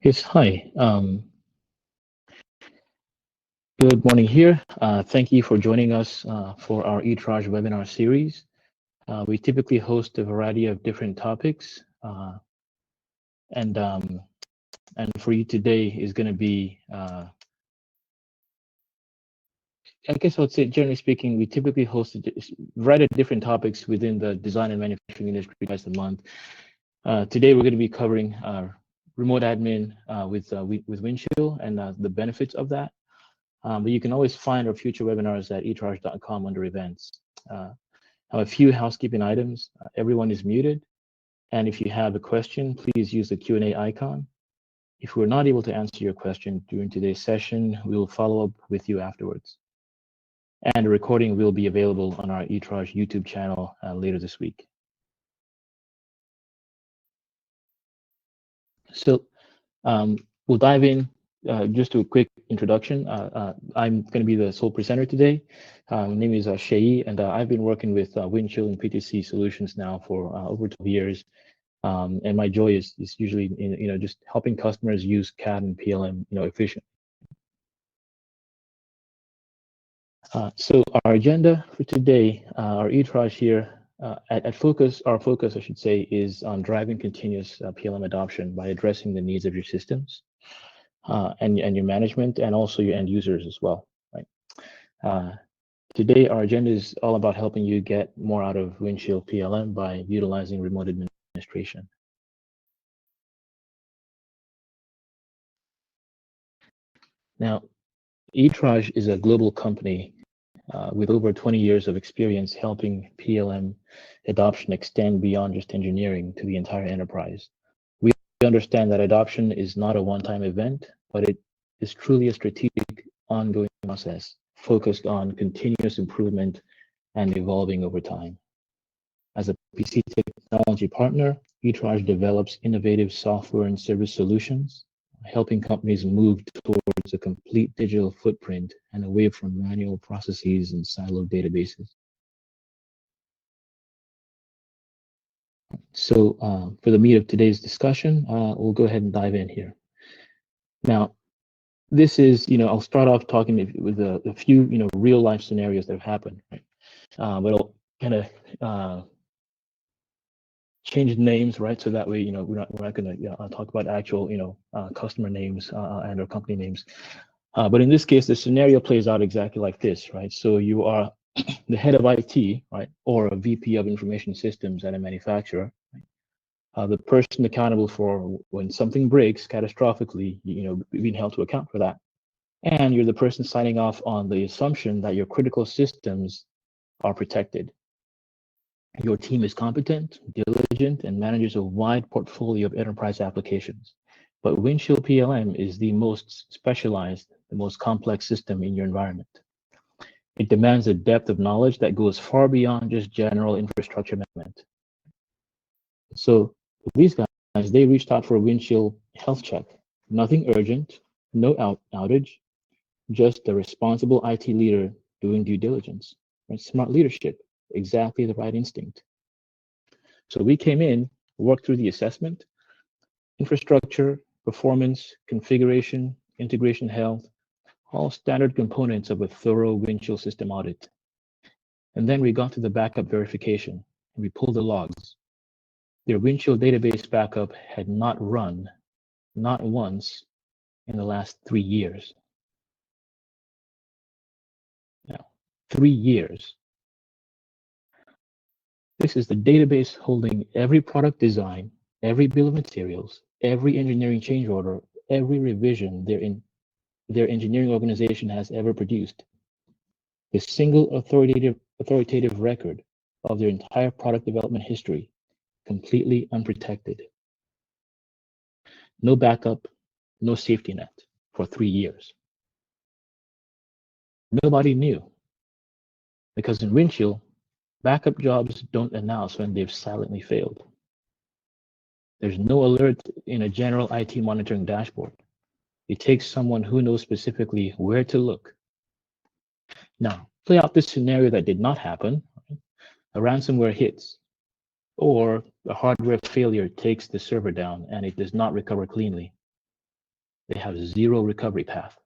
Yes, hi. Good morning here. Thank you for joining us for our ETRAGE webinar series. We typically host a variety of different topics, and for you today is going to be, I guess I would say, generally speaking, we typically host a variety of different topics within the design and manufacturing industry twice a month. Today we're going to be covering remote admin with Windchill and the benefits of that. But you can always find our future webinars at etrage.com under events. I have a few housekeeping items. Everyone is muted. And if you have a question, please use the Q&A icon. If we're not able to answer your question during today's session, we will follow up with you afterwards. And a recording will be available on our ETRAGE YouTube channel later this week. So we'll dive in. Just a quick introduction. I'm going to be the sole presenter today. My name is Shei, and I've been working with Windchill and PTC solutions now for over 12 years. And my joy is usually in just helping customers use CAD and PLM efficiently. So our agenda for today, our ETRAGE here at focus, our focus I should say, is on driving continuous PLM adoption by addressing the needs of your systems. And your management, and also your end users as well, right? Today, our agenda is all about helping you get more out of Windchill PLM by utilizing remote administration. Now, ETRAGE is a global company with over 20 years of experience helping PLM adoption extend beyond just engineering to the entire enterprise. We understand that adoption is not a one-time event, but it is truly a strategic, ongoing process focused on continuous improvement and evolving over time. As a PC technology partner, ETRAGE develops innovative software and service solutions, helping companies move towards a complete digital footprint and away from manual processes and siloed databases. So for the meat of today's discussion, we'll go ahead and dive in here. Now, this is, I'll start off talking with a few, real life scenarios that have happened, right? But I'll kind of change names, right? So that way, we're not going to talk about actual, customer names and or company names. But in this case, the scenario plays out exactly like this, right? So you are the head of IT, right, or a VP of information systems at a manufacturer. The person accountable for when something breaks catastrophically, being held to account for that. And you're the person signing off on the assumption that your critical systems are protected. Your team is competent, diligent, and manages a wide portfolio of enterprise applications. But Windchill PLM is the most specialized, the most complex system in your environment. It demands a depth of knowledge that goes far beyond just general infrastructure management. So these guys, they reached out for a Windchill health check. Nothing urgent, no outage, just a responsible IT leader doing due diligence. Right? Smart leadership, exactly the right instinct. So we came in, worked through the assessment, infrastructure, performance, configuration, integration health, all standard components of a thorough Windchill system audit. And then we got to the backup verification, and we pulled the logs. Their Windchill database backup had not run, not once, in the last 3 years. Now, 3 years. This is the database holding every product design, every bill of materials, every engineering change order, every revision their engineering organization has ever produced. The single authoritative record of their entire product development history, completely unprotected. No backup, no safety net for 3 years. Nobody knew, because in Windchill, backup jobs don't announce when they've silently failed. There's no alert in a general IT monitoring dashboard. It takes someone who knows specifically where to look. Now, play out this scenario that did not happen. A ransomware hits, or a hardware failure takes the server down and it does not recover cleanly. they have zero recovery path.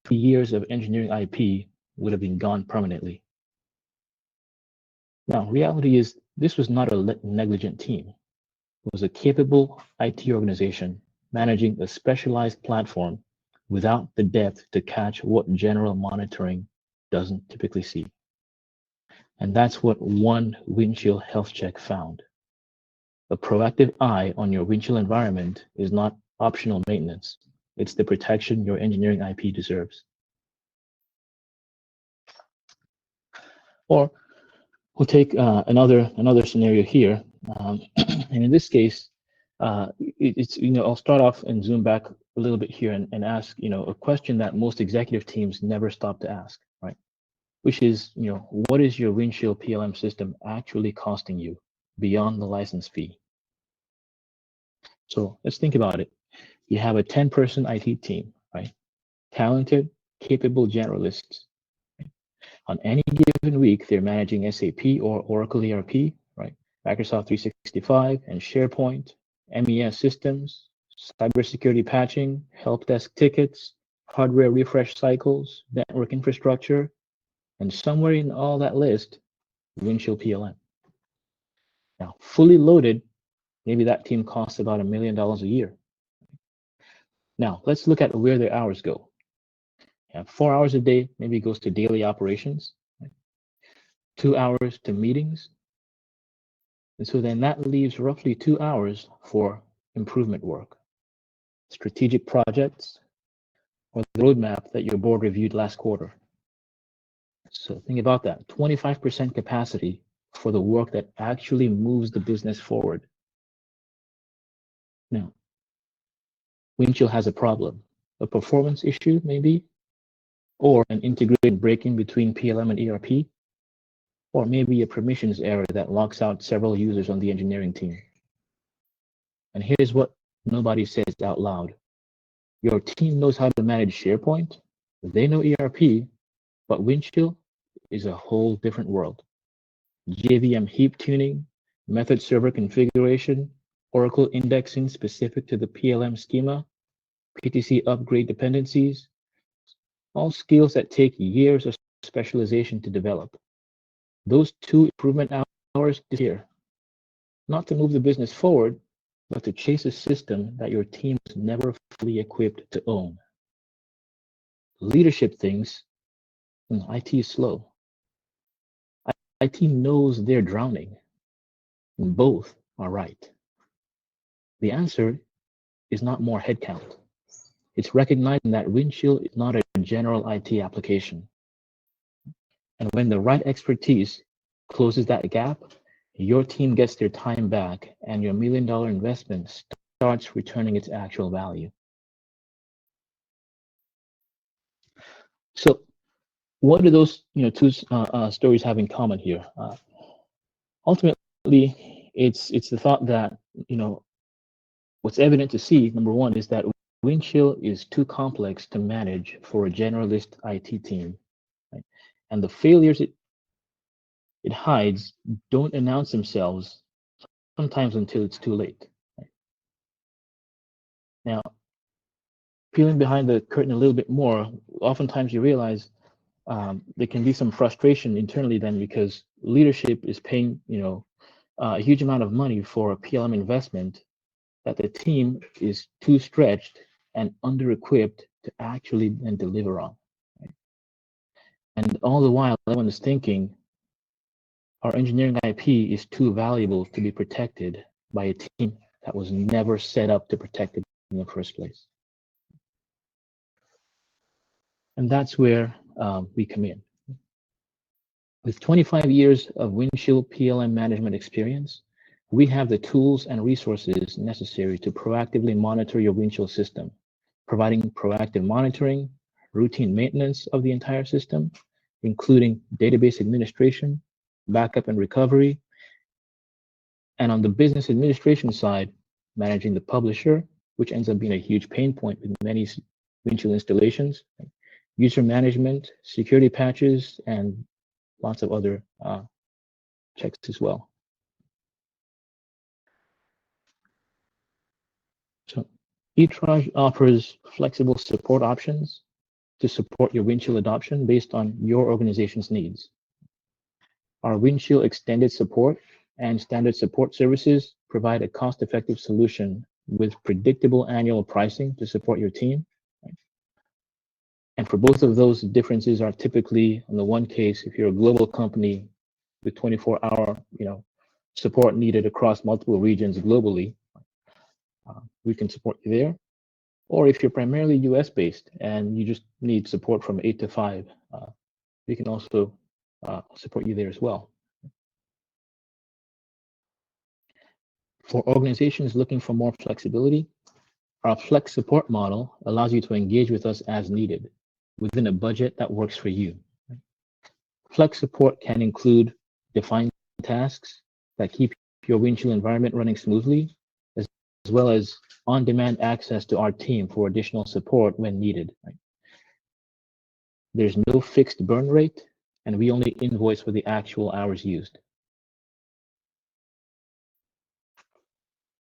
3 years of engineering IP would have been gone permanently. Now, reality is this was not a negligent team. It was a capable IT organization managing a specialized platform without the depth to catch what general monitoring doesn't typically see. And that's what one Windchill health check found. A proactive eye on your Windchill environment is not optional maintenance. It's the protection your engineering IP deserves. Or we'll take another scenario here, and in this case, it's I'll start off and zoom back a little bit here and ask a question that most executive teams never stop to ask, right? Which is what is your Windchill PLM system actually costing you beyond the license fee? So let's think about it. You have a 10-person IT team, right? Talented, capable generalists. Right? On any given week, they're managing SAP or Oracle ERP, right? Microsoft 365 and SharePoint, MES systems, cybersecurity patching, help desk tickets, hardware refresh cycles, network infrastructure, and somewhere in all that list, Windchill PLM. Now, fully loaded, maybe that team costs about $1 million a year. Now, let's look at where their hours go. 4 hours a day maybe goes to daily operations, right? 2 hours to meetings. And so then that leaves roughly 2 hours for improvement work, strategic projects, or the roadmap that your board reviewed last quarter. So think about that, 25% capacity for the work that actually moves the business forward. Now, Windchill has a problem, a performance issue maybe, or an integrated break-in between PLM and ERP, or maybe a permissions error that locks out several users on the engineering team. And here's what nobody says out loud. Your team knows how to manage SharePoint, they know ERP, but Windchill is a whole different world. JVM heap tuning, method server configuration, Oracle indexing specific to the PLM schema, PTC upgrade dependencies, all skills that take years of specialization to develop. Those 2 improvement hours disappear, not to move the business forward, but to chase a system that your team is never fully equipped to own. Leadership thinks IT is slow. IT knows they're drowning. And both are right. The answer is not more headcount. It's recognizing that Windchill is not a general IT application. And when the right expertise closes that gap, your team gets their time back and your $1 million investment starts returning its actual value. So what do those 2 stories have in common here? Ultimately, it's the thought that what's evident to see, number one, is that Windchill is too complex to manage for a generalist IT team, right? And the failures it hides don't announce themselves sometimes until it's too late. Right? Now, peeling behind the curtain a little bit more, oftentimes you realize there can be some frustration internally then because leadership is paying a huge amount of money for a PLM investment that the team is too stretched and under-equipped to actually then deliver on. Right? And all the while, everyone is thinking our engineering IP is too valuable to be protected by a team that was never set up to protect it in the first place. And that's where we come in. With 25 years of Windchill PLM management experience, we have the tools and resources necessary to proactively monitor your Windchill system, providing proactive monitoring, routine maintenance of the entire system, including database administration, backup and recovery, and on the business administration side, managing the publisher, which ends up being a huge pain point with many Windchill installations, user management, security patches, and lots of other checks as well. So ETRAGE offers flexible support options to support your Windchill adoption based on your organization's needs. Our Windchill extended support and standard support services provide a cost-effective solution with predictable annual pricing to support your team. And for both of those, differences are typically, in the one case, if you're a global company with 24-hour, support needed across multiple regions globally, we can support you there. Or if you're primarily US-based and you just need support from 8 to 5, we can also support you there as well. For organizations looking for more flexibility, our flex support model allows you to engage with us as needed within a budget that works for you. Flex support can include defined tasks that keep your Windchill environment running smoothly, as well as on-demand access to our team for additional support when needed. There's no fixed burn rate, and we only invoice for the actual hours used.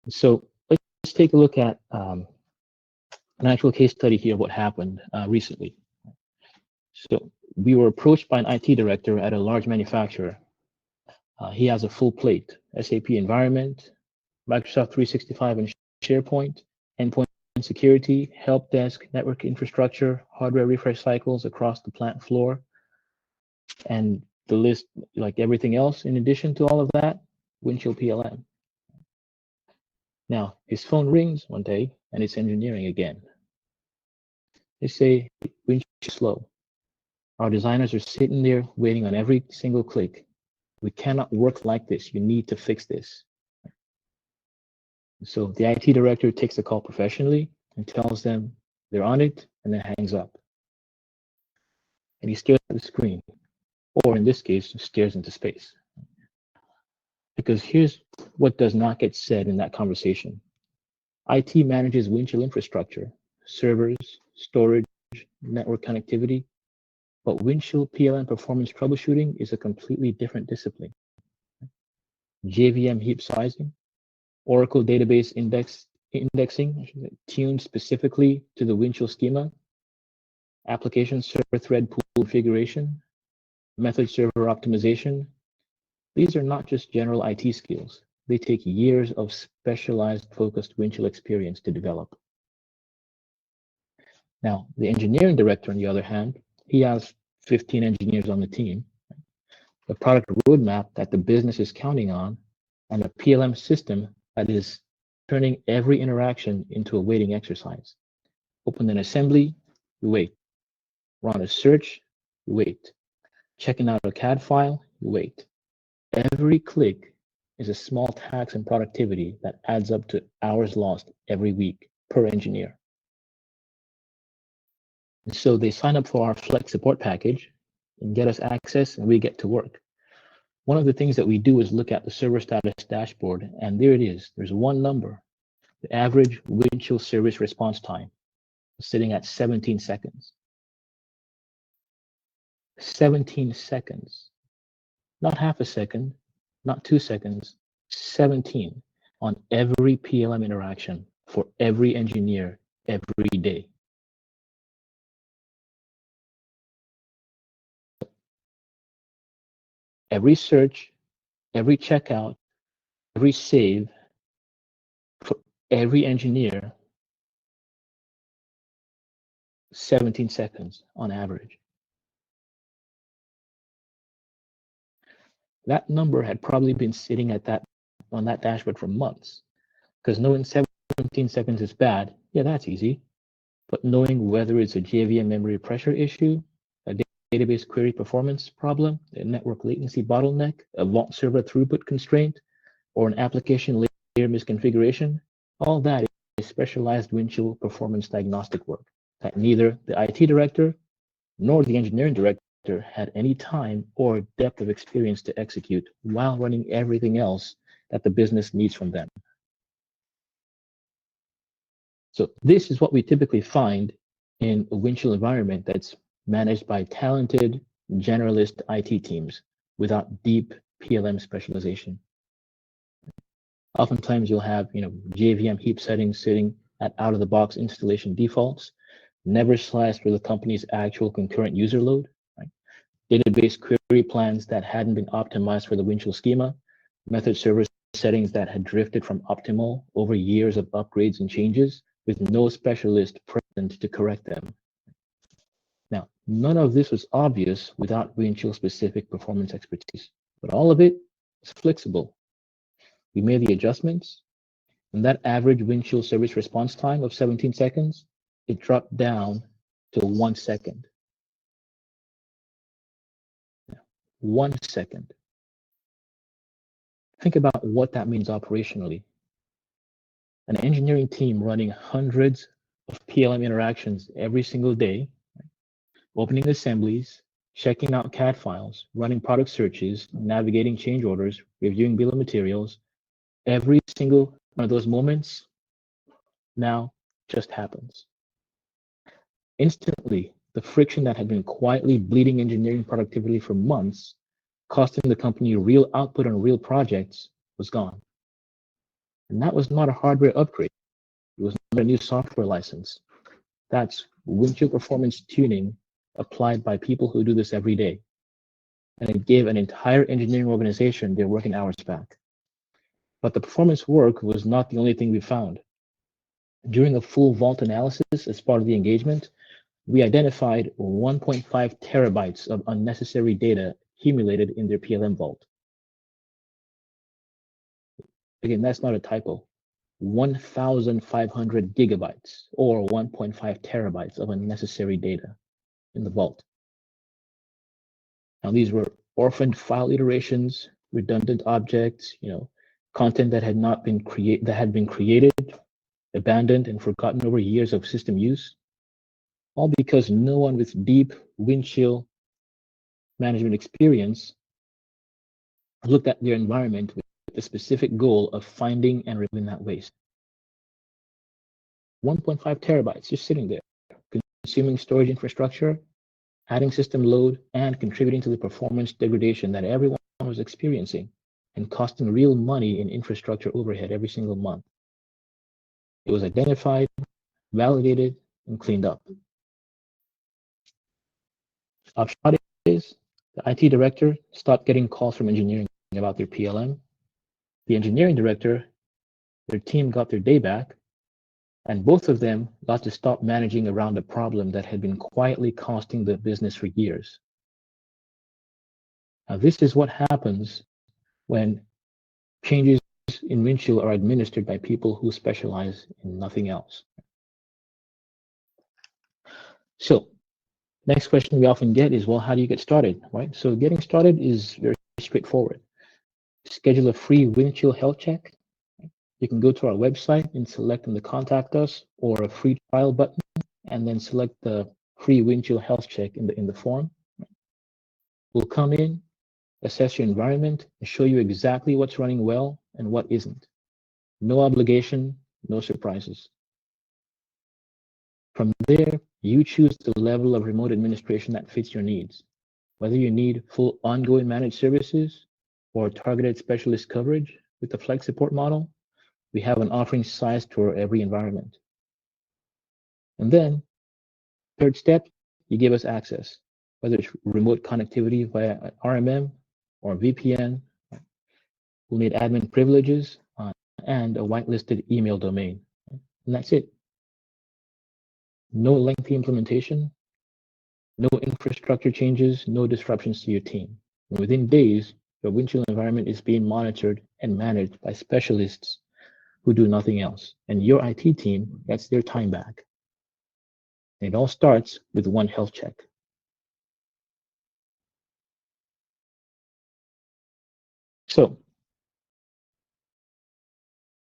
So let's take a look at an actual case study here of what happened recently. So we were approached by an IT director at a large manufacturer. He has a full plate, SAP environment, Microsoft 365 and SharePoint, endpoint security, help desk, network infrastructure, hardware refresh cycles across the plant floor. And the list, like everything else, in addition to all of that, Windchill PLM. Now, his phone rings one day and it's engineering again. They say, Windchill is slow. Our designers are sitting there waiting on every single click. We cannot work like this. You need to fix this. So the IT director takes the call professionally and tells them they're on it and then hangs up. And he stares at the screen, or in this case, stares into space. Because here's what does not get said in that conversation. IT manages Windchill infrastructure, servers, storage, network connectivity, but Windchill PLM performance troubleshooting is a completely different discipline. JVM heap sizing, Oracle database indexing tuned specifically to the Windchill schema, application server thread pool configuration, method server optimization. These are not just general IT skills. They take years of specialized focused Windchill experience to develop. Now, the engineering director, on the other hand, he has 15 engineers on the team, the product roadmap that the business is counting on, and a PLM system that is turning every interaction into a waiting exercise. Open an assembly, you wait. Run a search, you wait. Checking out a CAD file, you wait. Every click is a small tax in productivity that adds up to hours lost every week per engineer. And so they sign up for our Flex support package and get us access, and we get to work. One of the things that we do is look at the server status dashboard, and there it is. There's one number, the average Windchill service response time, sitting at 17 seconds. 17 seconds. Not half a second, not 2 seconds, 17 on every PLM interaction for every engineer every day. Every search, every checkout, every save for every engineer, 17 seconds on average. That number had probably been sitting on that dashboard for months, because knowing 17 seconds is bad, yeah, that's easy. But knowing whether it's a JVM memory pressure issue, a database query performance problem, a network latency bottleneck, a vault server throughput constraint, or an application layer misconfiguration, all that is specialized Windchill performance diagnostic work that neither the IT director nor the engineering director had any time or depth of experience to execute while running everything else that the business needs from them. So this is what we typically find in a Windchill environment that's managed by talented generalist IT teams without deep PLM specialization. Oftentimes you'll have JVM heap settings sitting at out-of-the-box installation defaults, never sliced for the company's actual concurrent user load, right? Database query plans that hadn't been optimized for the Windchill schema, method server settings that had drifted from optimal over years of upgrades and changes with no specialist present to correct them. Now, none of this was obvious without Windchill specific performance expertise, but all of it is flexible. We made the adjustments, and that average Windchill service response time of 17 seconds, it dropped down to 1 second. 1 second. Think about what that means operationally. An engineering team running hundreds of PLM interactions every single day, opening assemblies, checking out CAD files, running product searches, navigating change orders, reviewing bill of materials. Every single one of those moments now just happens. Instantly, the friction that had been quietly bleeding engineering productivity for months, costing the company real output on real projects, was gone. And that was not a hardware upgrade. It was not a new software license. That's Windchill performance tuning applied by people who do this every day. And it gave an entire engineering organization their working hours back. But the performance work was not the only thing we found. During a full vault analysis as part of the engagement, we identified 1.5 terabytes of unnecessary data accumulated in their PLM vault. Again, that's not a typo. 1,500 gigabytes or 1.5 terabytes of unnecessary data in the vault. Now, these were orphaned file iterations, redundant objects, content that had been created, abandoned, and forgotten over years of system use, all because no one with deep Windchill management experience looked at their environment with the specific goal of finding and removing that waste. 1.5 terabytes just sitting there, consuming storage infrastructure, adding system load, and contributing to the performance degradation that everyone was experiencing and costing real money in infrastructure overhead every single month. It was identified, validated, and cleaned up. Upshot is, the IT director stopped getting calls from engineering about their PLM. The engineering director, their team got their day back, and both of them got to stop managing around a problem that had been quietly costing the business for years. Now, this is what happens when changes in Windchill are administered by people who specialize in nothing else. So, next question we often get is, well, how do you get started, right? So getting started is very straightforward. Schedule a free Windchill health check. You can go to our website and select on the contact us or a free trial button, and then select the free Windchill health check in the form. We'll come in, assess your environment, and show you exactly what's running well and what isn't. No obligation, no surprises. From there, you choose the level of remote administration that fits your needs. Whether you need full ongoing managed services or targeted specialist coverage with the Flex Support model, we have an offering sized for every environment. And then, third step, you give us access, whether it's remote connectivity via RMM or VPN. We'll need admin privileges and a whitelisted email domain. And that's it. No lengthy implementation, no infrastructure changes, no disruptions to your team. And within days, your Windchill environment is being monitored and managed by specialists who do nothing else. And your IT team gets their time back. And it all starts with one health check. So,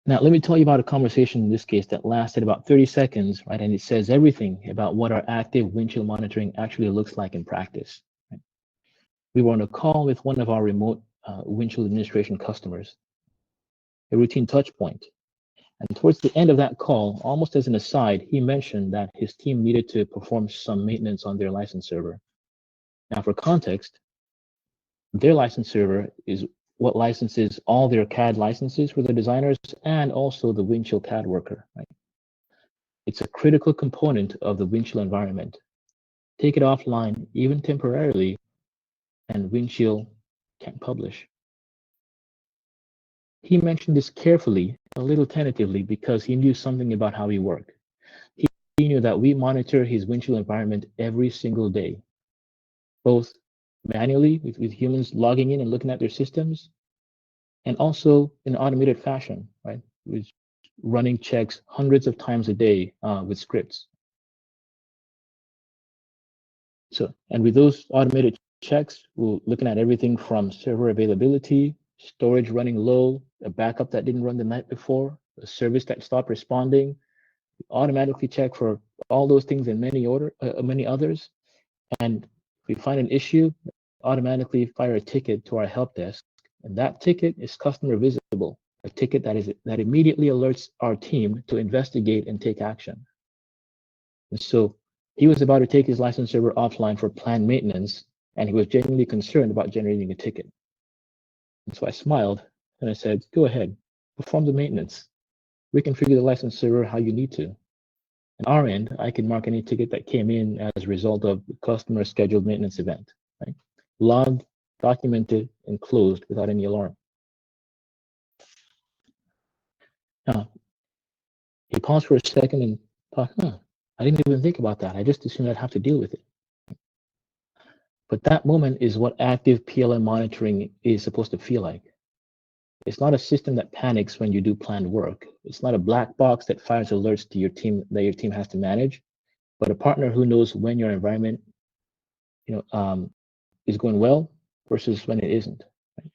now let me tell you about a conversation in this case that lasted about 30 seconds, right? And it says everything about what our active Windchill monitoring actually looks like in practice. Right? We were on a call with one of our remote Windchill administration customers, a routine touch point. And towards the end of that call, almost as an aside, he mentioned that his team needed to perform some maintenance on their license server. Now, for context, their license server is what licenses all their CAD licenses for the designers and also the Windchill CAD worker. Right? It's a critical component of the Windchill environment. Take it offline, even temporarily, and Windchill can't publish. He mentioned this carefully, a little tentatively, because he knew something about how we work. He knew that we monitor his Windchill environment every single day, both manually with humans logging in and looking at their systems, and also in automated fashion, right? With running checks hundreds of times a day with scripts. So, and with those automated checks, we're looking at everything from server availability, storage running low, a backup that didn't run the night before, a service that stopped responding, automatically check for all those things and many others. And if we find an issue, automatically fire a ticket to our help desk. And that ticket is customer visible, a ticket that immediately alerts our team to investigate and take action. And so he was about to take his license server offline for planned maintenance, and he was genuinely concerned about generating a ticket. And so I smiled and I said, go ahead, perform the maintenance. We can configure the license server how you need to. On our end, I can mark any ticket that came in as a result of the customer scheduled maintenance event, right? Logged, documented, and closed without any alarm. Now, he paused for a second and thought, I didn't even think about that. I just assumed I'd have to deal with it. But that moment is what active PLM monitoring is supposed to feel like. It's not a system that panics when you do planned work. It's not a black box that fires alerts to your team that your team has to manage, but a partner who knows when your environment, is going well versus when it isn't. Right?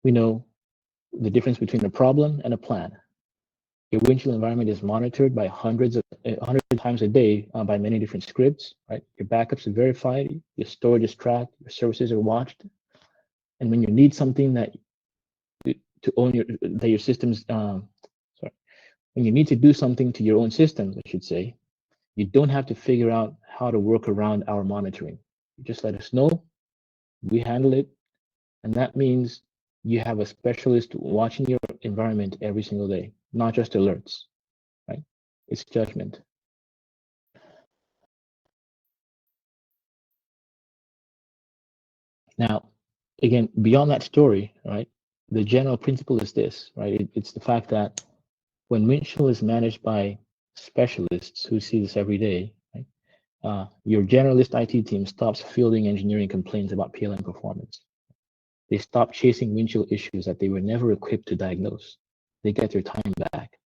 We know the difference between a problem and a plan. Your Windchill environment is monitored by hundred times a day by many different scripts. Right? Your backups are verified, your storage is tracked, your services are watched, and when you need something that to own your systems, when you need to do something to your own systems, I should say, you don't have to figure out how to work around our monitoring. You just let us know, we handle it, and that means you have a specialist watching your environment every single day, not just alerts, right? It's judgment. Now, again, beyond that story, right, the general principle is this, right? It's the fact that when Windchill is managed by specialists who see this every day, right, your generalist IT team stops fielding engineering complaints about PLM performance. They stop chasing Windchill issues that they were never equipped to diagnose. They get their time back.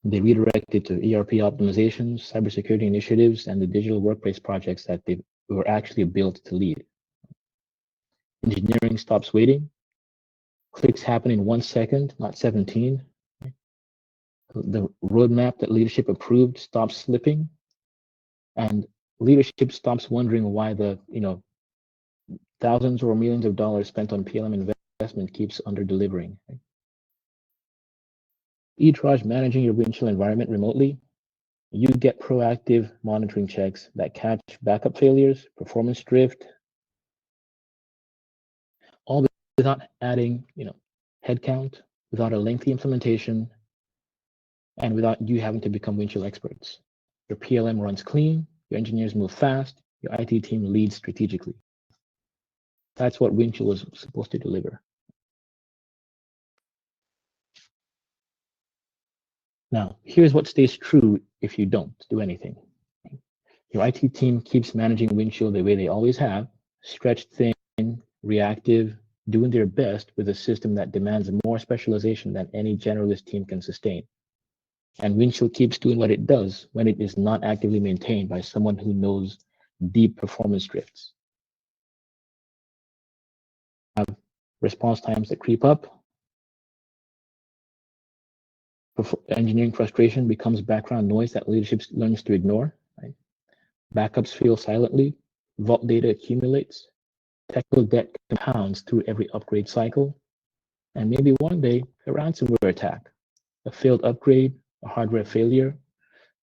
They redirect it to ERP optimizations, cybersecurity initiatives, and the digital workplace projects that they were actually built to lead. Engineering stops waiting. Clicks happen in 1 second, not 17. The roadmap that leadership approved stops slipping, and leadership stops wondering why the thousands or millions of dollars spent on PLM investment keeps under-delivering. Right? ETRAGE managing your Windchill environment remotely, you get proactive monitoring checks that catch backup failures, performance drift, all without adding, headcount, without a lengthy implementation, and without you having to become Windchill experts. Your PLM runs clean, your engineers move fast, your IT team leads strategically. That's what Windchill was supposed to deliver. Now, here's what stays true if you don't do anything. Your IT team keeps managing Windchill the way they always have, stretched thin, reactive, doing their best with a system that demands more specialization than any generalist team can sustain. And Windchill keeps doing what it does when it is not actively maintained by someone who knows deep performance drifts. Have response times that creep up. Engineering frustration becomes background noise that leadership learns to ignore. Right? Backups fail silently. Vault data accumulates. Technical debt compounds through every upgrade cycle. And maybe one day, a ransomware attack, a failed upgrade, a hardware failure,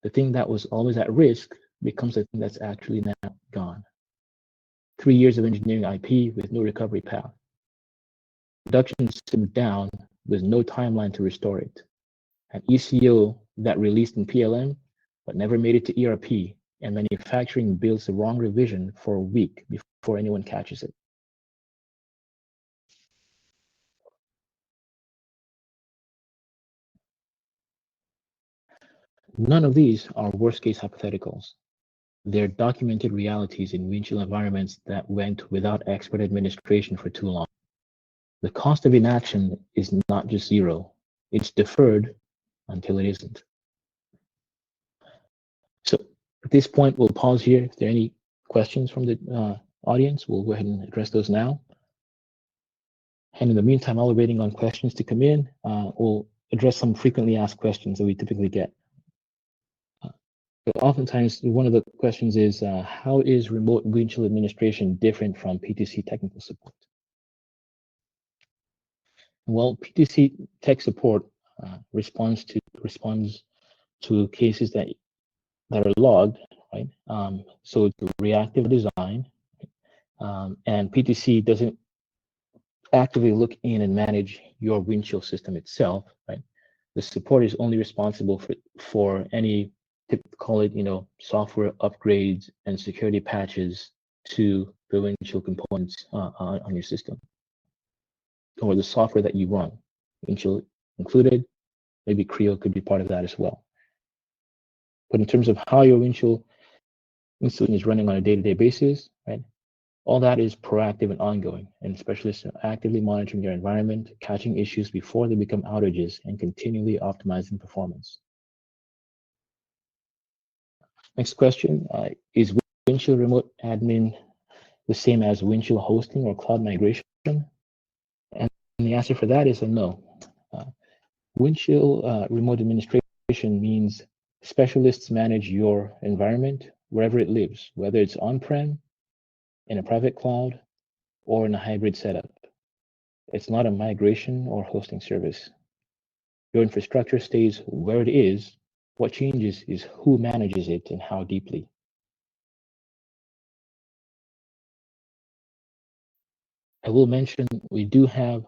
the thing that was always at risk becomes the thing that's actually now gone. 3 years of engineering IP with no recovery path. Production slipped down with no timeline to restore it. And ECO that released in PLM, but never made it to ERP, and manufacturing builds the wrong revision for a week before anyone catches it. None of these are worst-case hypotheticals. They're documented realities in Windchill environments that went without expert administration for too long. The cost of inaction is not just zero, it's deferred until it isn't. So at this point, we'll pause here. If there are any questions from the audience, we'll go ahead and address those now. And in the meantime, while we're waiting on questions to come in, we'll address some frequently asked questions that we typically get. So oftentimes, one of the questions is, how is remote Windchill administration different from PTC technical support? Well, PTC tech support responds to cases that are logged, right? So it's reactive design, and PTC doesn't actively look in and manage your Windchill system itself, right? The support is only responsible for any, call it, software upgrades and security patches to the Windchill components on your system, or the software that you run, Windchill included. Maybe Creo could be part of that as well. But in terms of how your Windchill installation is running on a day-to-day basis, right? All that is proactive and ongoing, and specialists are actively monitoring your environment, catching issues before they become outages, and continually optimizing performance. Next question, is Windchill remote admin the same as Windchill hosting or cloud migration? And the answer for that is a no. Windchill remote administration means specialists manage your environment wherever it lives, whether it's on-prem, in a private cloud, or in a hybrid setup. It's not a migration or hosting service. Your infrastructure stays where it is. What changes is who manages it and how deeply. I will mention we do have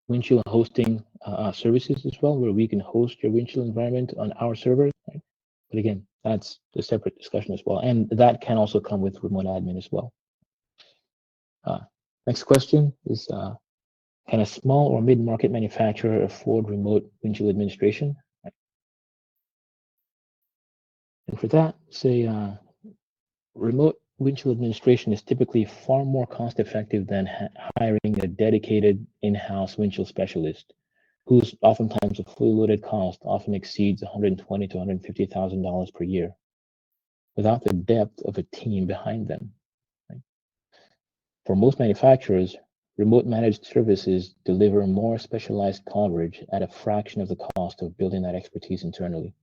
Windchill hosting services as well, where we can host your Windchill environment on our servers. Right? But again, that's a separate discussion as well. And that can also come with remote admin as well. Next question is, can a small or mid-market manufacturer afford remote Windchill administration? And for that, say remote Windchill administration is typically far more cost-effective than hiring a dedicated in-house Windchill specialist, whose oftentimes a fully loaded cost often exceeds $120,000 to $150,000 per year, without the depth of a team behind them. Right? For most manufacturers, remote managed services deliver more specialized coverage at a fraction of the cost of building that expertise internally.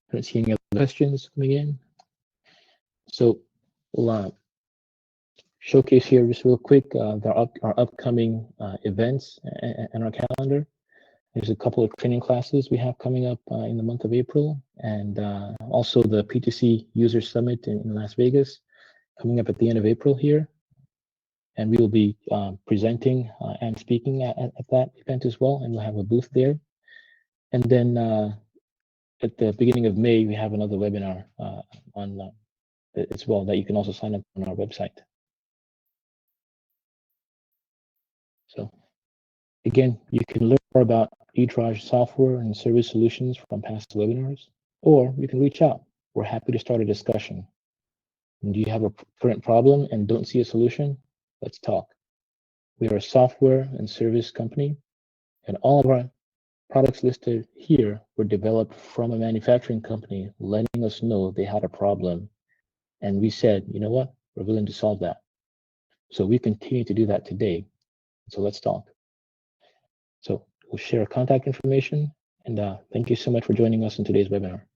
Don't see any other questions coming in. So we'll showcase here just real quick our upcoming events and our calendar. There's a couple of training classes we have coming up in the month of April, and also the PTC User Summit in Las Vegas coming up at the end of April here. And we will be presenting and speaking at that event as well, and we'll have a booth there. And then at the beginning of May, we have another webinar on as well that you can also sign up on our website. So again, you can learn more about ETRAGE software and service solutions from past webinars, or you can reach out. We're happy to start a discussion. And do you have a current problem and don't see a solution? Let's talk. We are a software and service company, and all of our products listed here were developed from a manufacturing company letting us know they had a problem. And we said, you know what, we're willing to solve that. So we continue to do that today. So let's talk. So we'll share contact information, and thank you so much for joining us in today's webinar.